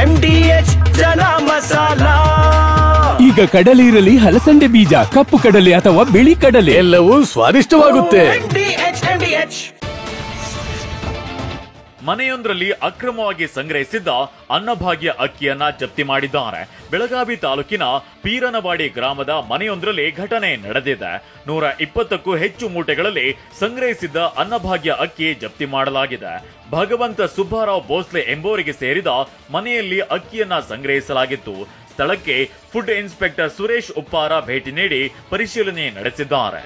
MDH chana masala. ಈಗ ಕಡಲೆ ಇರಲಿ, ಹಲಸಂಡೆ ಬೀಜ, ಕಪ್ಪು ಕಡಲೆ ಅಥವಾ ಬಿಳಿ ಕಡಲೆ, ಎಲ್ಲವೂ ಸ್ವಾದಿಷ್ಟವಾಗುತ್ತೆ. ಮನೆಯೊಂದರಲ್ಲಿ ಅಕ್ರಮವಾಗಿ ಸಂಗ್ರಹಿಸಿದ್ದ ಅನ್ನಭಾಗ್ಯ ಅಕ್ಕಿಯನ್ನ ಜಪ್ತಿ ಮಾಡಿದ್ದಾರೆ. ಬೆಳಗಾವಿ ತಾಲೂಕಿನ ಪೀರನವಾಡಿ ಗ್ರಾಮದ ಮನೆಯೊಂದರಲ್ಲಿ ಘಟನೆ ನಡೆದಿದೆ. 120ಕ್ಕೂ ಹೆಚ್ಚು ಮೂಟೆಗಳಲ್ಲಿ ಸಂಗ್ರಹಿಸಿದ್ದ ಅನ್ನಭಾಗ್ಯ ಅಕ್ಕಿ ಜಪ್ತಿ ಮಾಡಲಾಗಿದೆ. ಭಗವಂತ ಸುಬ್ಬಾರಾವ್ ಭೋಸ್ಲೆ ಎಂಬುವರಿಗೆ ಸೇರಿದ ಮನೆಯಲ್ಲಿ ಅಕ್ಕಿಯನ್ನ ಸಂಗ್ರಹಿಸಲಾಗಿತ್ತು. ಸ್ಥಳಕ್ಕೆ ಫುಡ್ ಇನ್ಸ್ಪೆಕ್ಟರ್ ಸುರೇಶ್ ಉಪ್ಪಾರ ಭೇಟಿ ನೀಡಿ ಪರಿಶೀಲನೆ ನಡೆಸಿದ್ದಾರೆ.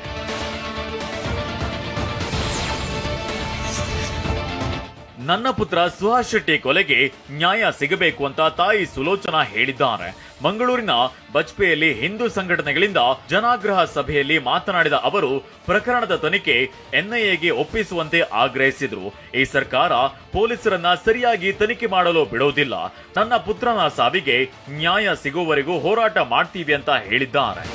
ನನ್ನ ಪುತ್ರ ಸುಹಾಸ್ ಶೆಟ್ಟಿ ಕೊಲೆಗೆ ನ್ಯಾಯ ಸಿಗಬೇಕು ಅಂತ ತಾಯಿ ಸುಲೋಚನಾ ಹೇಳಿದ್ದಾರೆ. ಮಂಗಳೂರಿನ ಬಜ್ಪೆಯಲ್ಲಿ ಹಿಂದೂ ಸಂಘಟನೆಗಳಿಂದ ಜನಾಗ್ರಹ ಸಭೆಯಲ್ಲಿ ಮಾತನಾಡಿದ ಅವರು ಪ್ರಕರಣದ ತನಿಖೆ ಎನ್ಐಎಗೆ ಒಪ್ಪಿಸುವಂತೆ ಆಗ್ರಹಿಸಿದ್ರು. ಈ ಸರ್ಕಾರ ಪೊಲೀಸರನ್ನ ಸರಿಯಾಗಿ ತನಿಖೆ ಮಾಡಲು ಬಿಡೋದಿಲ್ಲ. ನನ್ನ ಪುತ್ರನ ಸಾವಿಗೆ ನ್ಯಾಯ ಸಿಗುವವರೆಗೂ ಹೋರಾಟ ಮಾಡ್ತೀವಿ ಅಂತ ಹೇಳಿದ್ದಾರೆ.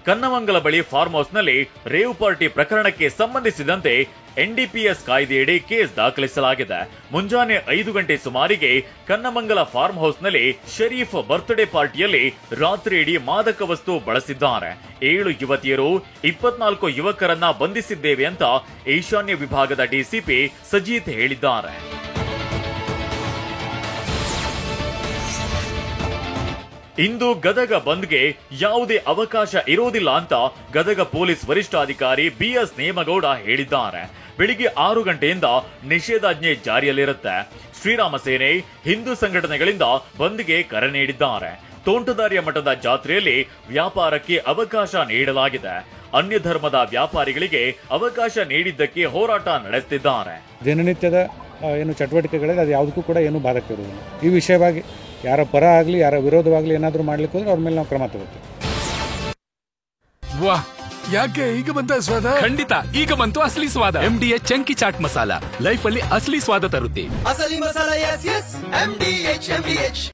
ಕನ್ನಮಂಗಲ ಬಳಿ ಫಾರ್ಮ್ ಹೌಸ್ ನಲ್ಲಿ ರೇವ್ ಪಾರ್ಟಿ ಪ್ರಕರಣಕ್ಕೆ ಸಂಬಂಧಿಸಿದಂತೆ ಎನ್ಡಿಪಿಎಸ್ ಕಾಯ್ದೆಯಡಿ ಕೇಸ್ ದಾಖಲಿಸಲಾಗಿದೆ. ಮುಂಜಾನೆ 5 ಗಂಟೆ ಸುಮಾರಿಗೆ ಕನ್ನಮಂಗಲ ಫಾರ್ಮ್ ಹೌಸ್ ನಲ್ಲಿ ಶರೀಫ್ ಬರ್ತ್ಡೇ ಪಾರ್ಟಿಯಲ್ಲಿ ರಾತ್ರಿ ಇಡೀ ಮಾದಕ ವಸ್ತು ಬಳಸಿದ್ದಾರೆ. 7 ಯುವತಿಯರು 24 ಯುವಕರನ್ನ ಬಂಧಿಸಿದ್ದೇವೆ ಅಂತ ಈಶಾನ್ಯ ವಿಭಾಗದ ಡಿಸಿಪಿ ಸಜೀತ್ ಹೇಳಿದ್ದಾರೆ. ಇಂದು ಗದಗ ಬಂದ್ಗೆ ಯಾವುದೇ ಅವಕಾಶ ಇರೋದಿಲ್ಲ ಅಂತ ಗದಗ ಪೊಲೀಸ್ ವರಿಷ್ಠಾಧಿಕಾರಿ ಬಿಎಸ್ ನೇಮಗೌಡ ಹೇಳಿದ್ದಾರೆ. ಬೆಳಿಗ್ಗೆ 6 ಗಂಟೆಯಿಂದ ನಿಷೇಧಾಜ್ಞೆ ಜಾರಿಯಲ್ಲಿರುತ್ತೆ. ಶ್ರೀರಾಮ ಸೇನೆ, ಹಿಂದೂ ಸಂಘಟನೆಗಳಿಂದ ಬಂದ್ಗೆ ಕರೆ ನೀಡಿದ್ದಾರೆ. ತೋಂಟದಾರ್ಯ ಮಠದ ಜಾತ್ರೆಯಲ್ಲಿ ವ್ಯಾಪಾರಕ್ಕೆ ಅವಕಾಶ ನೀಡಲಾಗಿದೆ. ಅನ್ಯ ಧರ್ಮದ ವ್ಯಾಪಾರಿಗಳಿಗೆ ಅವಕಾಶ ನೀಡಿದ್ದಕ್ಕೆ ಹೋರಾಟ ನಡೆಸುತ್ತಿದ್ದಾರೆ. ದಿನನಿತ್ಯದ ಏನು ಚಟುವಟಿಕೆಗಳಿದೆ ಅದು ಯಾವುದಕ್ಕೂ ಕೂಡ ಏನು ಬಾಧಕ ಇರುವುದಿಲ್ಲ. ಈ ವಿಷಯವಾಗಿ ಯಾರ ಪರ ಆಗಲಿ ಯಾರ ವಿರೋಧವಾಗಲಿ ಏನಾದರೂ ಮಾಡ್ಲಿಕ್ಕೆ ಹೋದ್ರೆ ಅವ್ರ ಮೇಲೆ ನಾವು ಕ್ರಮ ತಗೋತೀವಿ. ವಾಹ್, ಯಾಕೆ ಈಗ ಬಂತ ಸ್ವಾದ? ಖಂಡಿತ ಈಗ ಬಂತು ಅಸಲಿ ಸ್ವಾದ. MDH chunky chaat masala life ಅಲ್ಲಿ ಅಸಲಿ ಸ್ವಾದ ತರುತ್ತೆ. ಅಸಲಿ ಮಸಾಲ, MDH.